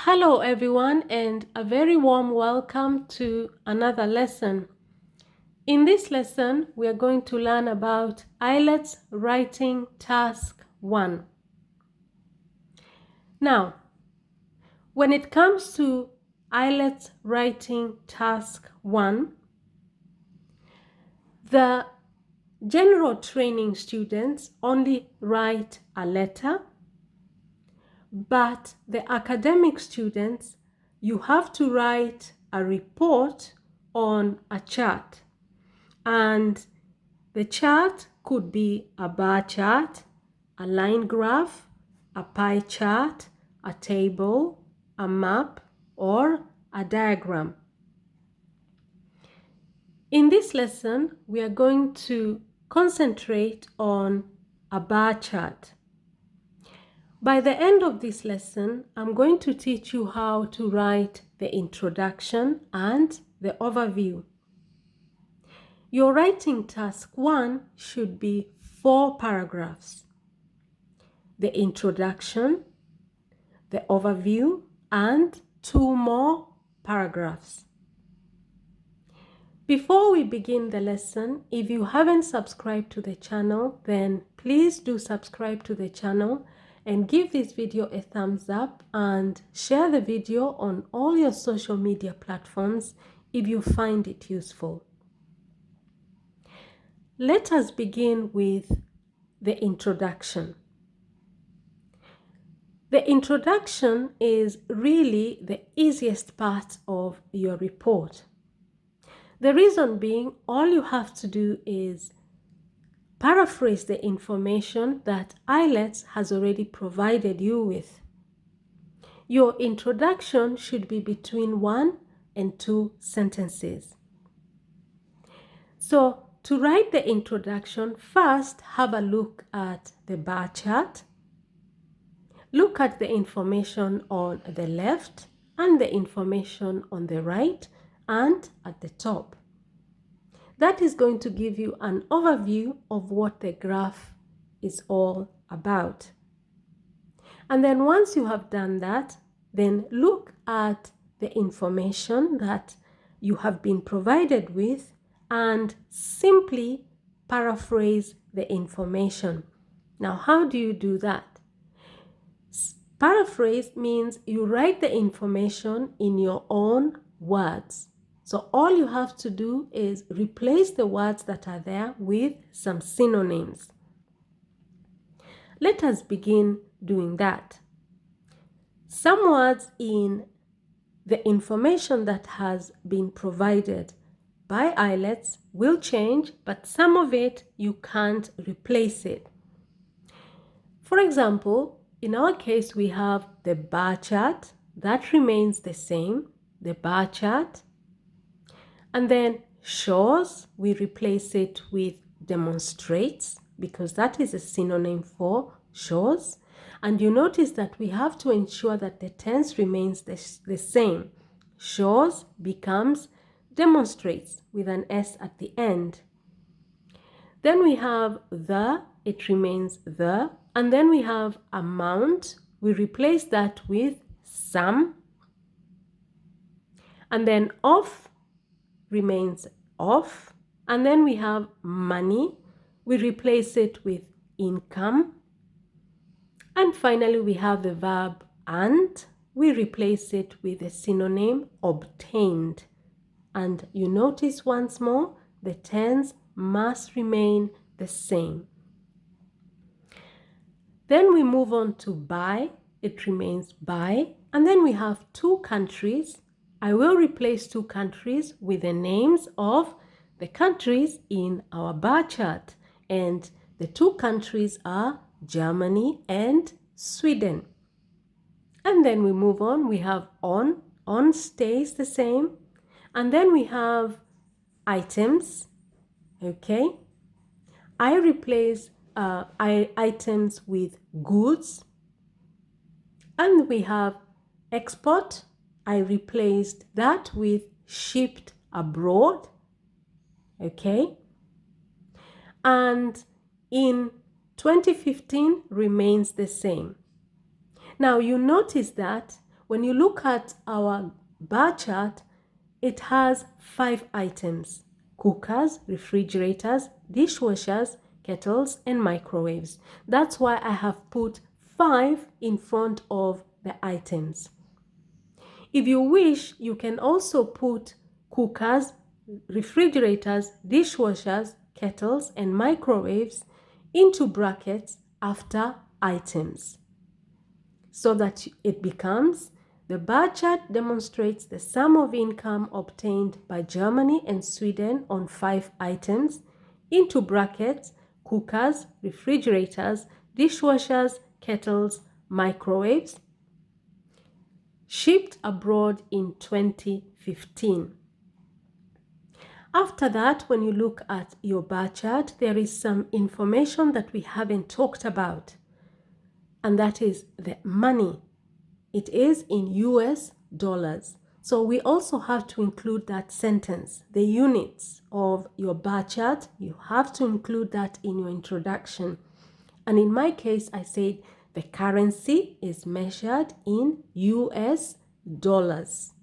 Hello everyone and a very warm welcome to another lesson. In this lesson, we are going to learn about IELTS Writing Task 1. Now, when it comes to IELTS Writing Task 1, the general training students only write a letter, but the academic students, you have to write a report on a chart. And the chart could be a bar chart, a line graph, a pie chart, a table, a map, or a diagram. In this lesson, we are going to concentrate on a bar chart. By the end of this lesson, I'm going to teach you how to write the introduction and the overview. Your writing task 1 should be 4 paragraphs. The introduction, the overview, and 2 more paragraphs. Before we begin the lesson, if you haven't subscribed to the channel, then please do subscribe to the channel and give this video a thumbs up and share the video on all your social media platforms if you find it useful. Let us begin with the introduction. The introduction is really the easiest part of your report. The reason being, all you have to do is paraphrase the information that IELTS has already provided you with. Your introduction should be between 1 and 2 sentences. So, to write the introduction, first have a look at the bar chart. Look at the information on the left and the information on the right and at the top. That is going to give you an overview of what the graph is all about. And then once you have done that, then look at the information that you have been provided with and simply paraphrase the information. Now, how do you do that? Paraphrase means you write the information in your own words. So all you have to do is replace the words that are there with some synonyms. Let us begin doing that. Some words in the information that has been provided by IELTS will change, but some of it you can't replace it. For example, in our case, we have the bar chart. That remains the same, the bar chart. And then shows, we replace it with demonstrates because that is a synonym for shows. And you notice that we have to ensure that the tense remains the same. Shows becomes demonstrates with an S at the end. Then we have the, it remains the. And then we have amount, we replace that with some. And then of remains off, and then we have money, we replace it with income, and finally we have the verb and, we replace it with the synonym obtained. And you notice once more, the tense must remain the same. Then we move on to by, it remains by, and then we have 2 countries. I will replace 2 countries with the names of the countries in our bar chart. And the 2 countries are Germany and Sweden. And then we move on. We have on stays the same. And then we have items. Okay. I replace items with goods. And we have export. I replaced that with shipped abroad, okay? And in 2015 remains the same. Now you notice that when you look at our bar chart, it has 5 items: cookers, refrigerators, dishwashers, kettles, and microwaves. That's why I have put 5 in front of the items. If you wish, you can also put cookers, refrigerators, dishwashers, kettles, and microwaves into brackets after items, so that it becomes: the bar chart demonstrates the sum of income obtained by Germany and Sweden on 5 items, into brackets, cookers, refrigerators, dishwashers, kettles, microwaves, shipped abroad in 2015. After that, when you look at your bar chart, there is some information that we haven't talked about, and that is the money. It is in US dollars. So we also have to include that sentence, the units of your bar chart. You have to include that in your introduction. And in my case, I said the currency is measured in US dollars.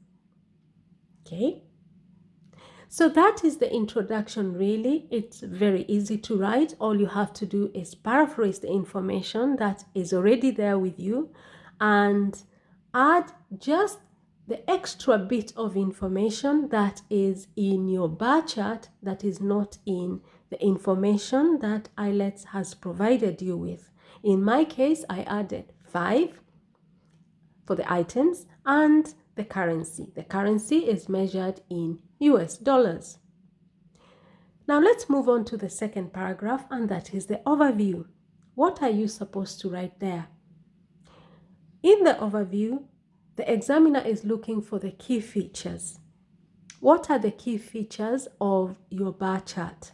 Okay? So that is the introduction, really. It's very easy to write. All you have to do is paraphrase the information that is already there with you and add just the extra bit of information that is in your bar chart that is not in the information that IELTS has provided you with. In my case, I added 5 for the items and the currency. The currency is measured in US dollars. Now let's move on to the second paragraph, and that is the overview. What are you supposed to write there? In the overview, the examiner is looking for the key features. What are the key features of your bar chart?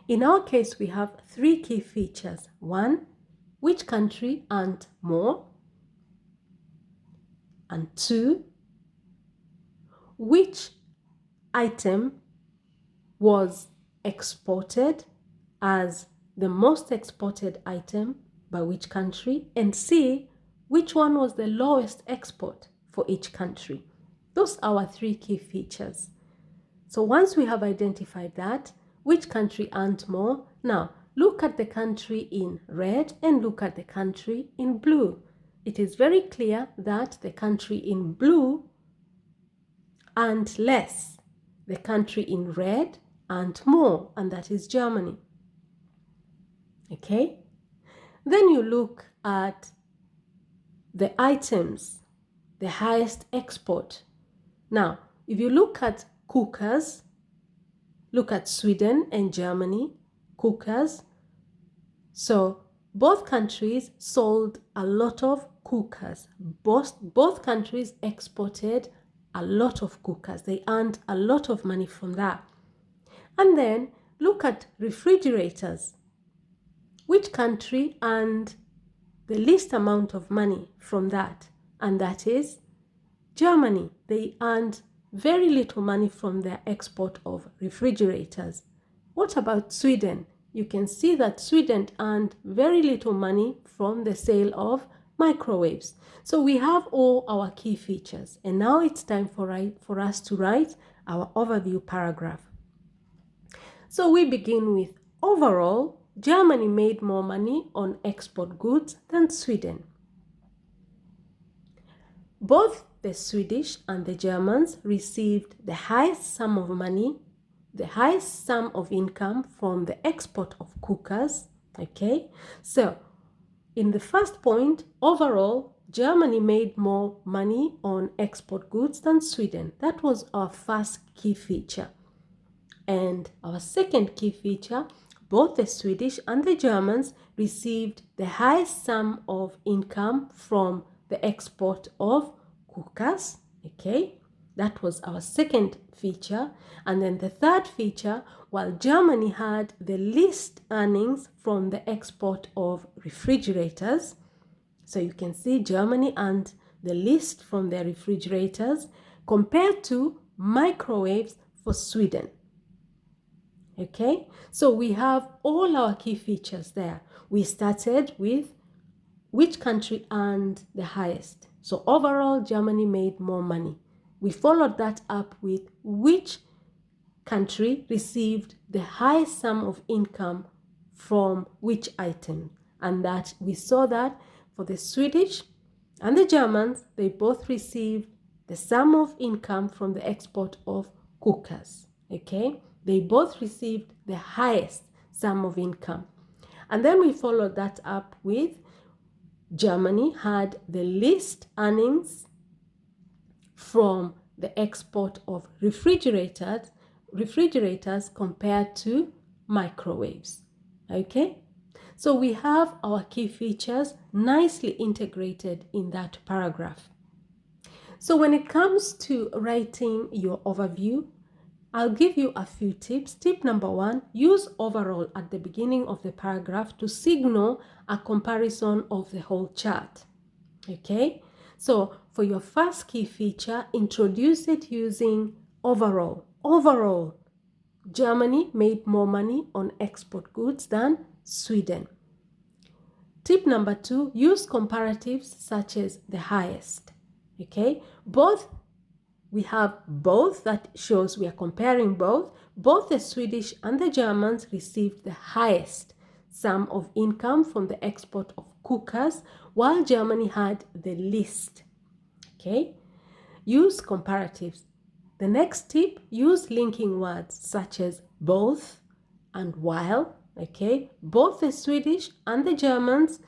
In our case, we have 3 key features. 1, which country earned more? And 2, which item was exported as the most exported item by which country? And C, which one was the lowest export for each country? Those are our 3 key features. So once we have identified that, which country earned more? Now, look at the country in red and look at the country in blue. It is very clear that the country in blue earned less. The country in red earned more, and that is Germany. Okay? Then you look at the items, the highest export. Now, if you look at cookers, look at Sweden and Germany, cookers. So both countries sold a lot of cookers. Both countries exported a lot of cookers. They earned a lot of money from that. And then look at refrigerators. Which country earned the least amount of money from that? And that is Germany. They earned very little money from their export of refrigerators. What about Sweden? You can see that Sweden earned very little money from the sale of microwaves. So we have all our key features. And now it's time for us to write our overview paragraph. So we begin with: overall, Germany made more money on export goods than Sweden. Both the Swedish and the Germans received the highest sum of money, the highest sum of income from the export of cookers. Okay, so in the first point, overall, Germany made more money on export goods than Sweden. That was our first key feature. And our second key feature, both the Swedish and the Germans received the highest sum of income from the export of cookers. Okay, that was our second feature. And then the third feature, while Germany had the least earnings from the export of refrigerators. So you can see Germany earned the least from their refrigerators compared to microwaves for Sweden. Okay, so we have all our key features there. We started with which country earned the highest. So overall, Germany made more money. We followed that up with which country received the highest sum of income from which item. And that we saw that for the Swedish and the Germans, they both received the sum of income from the export of cookers. Okay, they both received the highest sum of income. And then we followed that up with Germany had the least earnings from the export of refrigerators compared to microwaves. Okay, so we have our key features nicely integrated in that paragraph. So when it comes to writing your overview, I'll give you a few tips. Tip number 1, use overall at the beginning of the paragraph to signal a comparison of the whole chart. Okay, so for your first key feature, introduce it using overall. Overall, Germany made more money on export goods than Sweden. Tip number 2, use comparatives such as the highest. Okay, we have both, that shows we are comparing both. Both the Swedish and the Germans received the highest sum of income from the export of cookers, while Germany had the least. Okay, use comparatives. The next tip, use linking words such as both and while. Okay, both the Swedish and the Germans,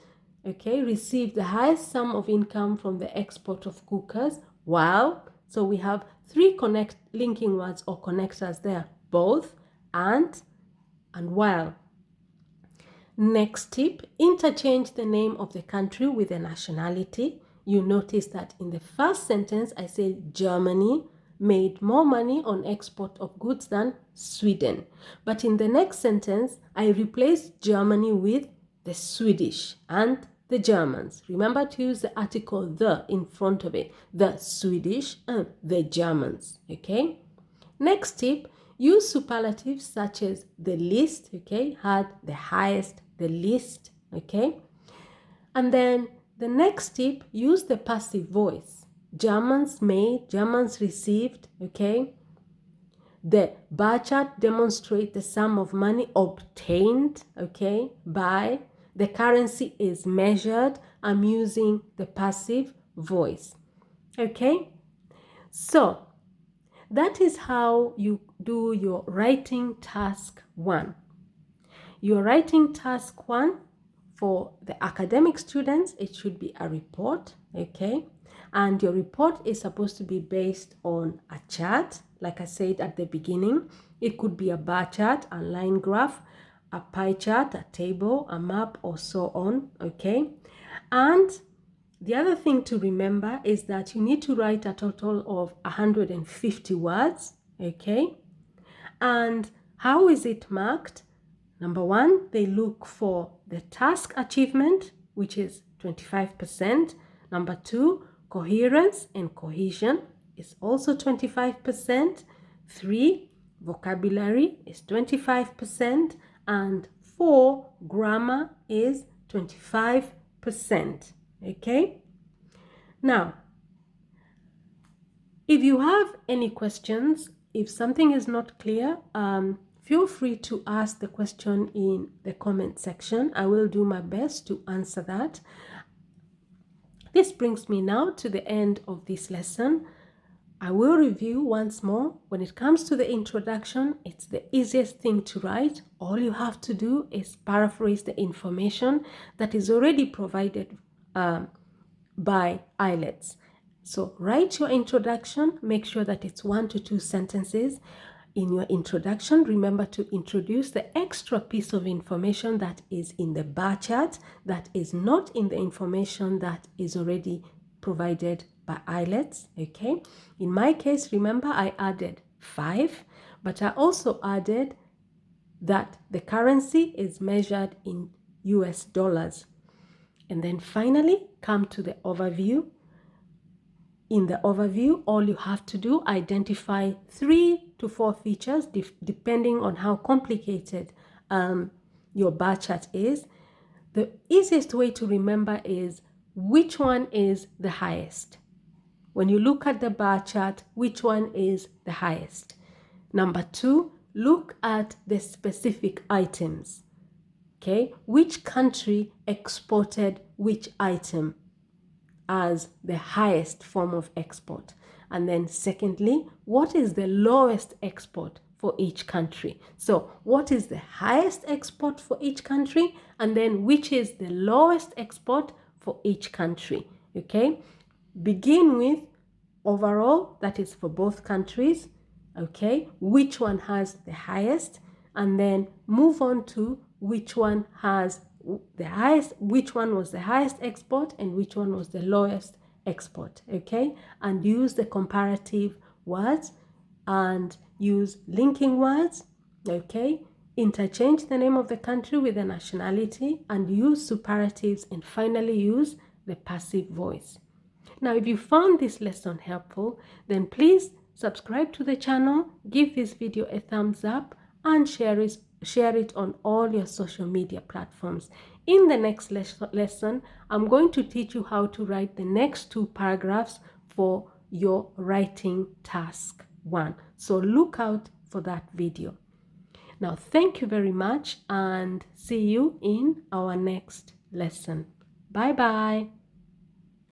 okay, received the highest sum of income from the export of cookers, while. So we have 3 linking words or connectors there, both and while. Next tip, interchange the name of the country with the nationality. You notice that in the first sentence, I said Germany made more money on export of goods than Sweden. But in the next sentence, I replaced Germany with the Swedish and the Germans. Remember to use the article the in front of it. The Swedish and the Germans. Okay? Next tip, use superlatives such as the least, okay, had the highest, the least, okay? And then the next tip, use the passive voice. Germans made, Germans received, okay? The bar chart demonstrates the sum of money obtained, okay, by. The currency is measured. I'm using the passive voice, okay? So that is how you do your writing task 1. Your writing task 1 for the academic students, it should be a report, okay? And your report is supposed to be based on a chart, like I said at the beginning. It could be a bar chart, a line graph, a pie chart, a table, a map, or so on, okay? And the other thing to remember is that you need to write a total of 150 words, okay? And how is it marked? Number 1, they look for the task achievement, which is 25%. Number 2, coherence and cohesion is also 25%. 3, vocabulary is 25%. And 4, grammar is 25%. Okay? Now, if you have any questions, if something is not clear, feel free to ask the question in the comment section. I will do my best to answer that. This brings me now to the end of this lesson. I will review once more. When it comes to the introduction, it's the easiest thing to write. All you have to do is paraphrase the information that is already provided by IELTS. So write your introduction. Make sure that it's 1 to 2 sentences. In your introduction, remember to introduce the extra piece of information that is in the bar chart, that is not in the information that is already provided by IELTS, okay? In my case, remember I added 5, but I also added that the currency is measured in US dollars. And then finally, come to the overview. In the overview, all you have to do, identify 3 to 4 features, depending on how complicated your bar chart is. The easiest way to remember is which one is the highest? When you look at the bar chart, which one is the highest? Number 2, look at the specific items. Okay, which country exported which item as the highest form of export? And then secondly, what is the lowest export for each country? So what is the highest export for each country, and then which is the lowest export for each country? Okay, begin with overall, that is for both countries. Okay, which one has the highest, and then move on to which one has the highest, which one was the highest export and which one was the lowest export. Okay, and use the comparative words and use linking words. Okay, interchange the name of the country with the nationality and use superlatives, and finally use the passive voice. Now, if you found this lesson helpful, then please subscribe to the channel, give this video a thumbs up, and share it on all your social media platforms. In the next lesson, I'm going to teach you how to write the next 2 paragraphs for your writing task 1. So look out for that video. Now, thank you very much and see you in our next lesson. Bye-bye.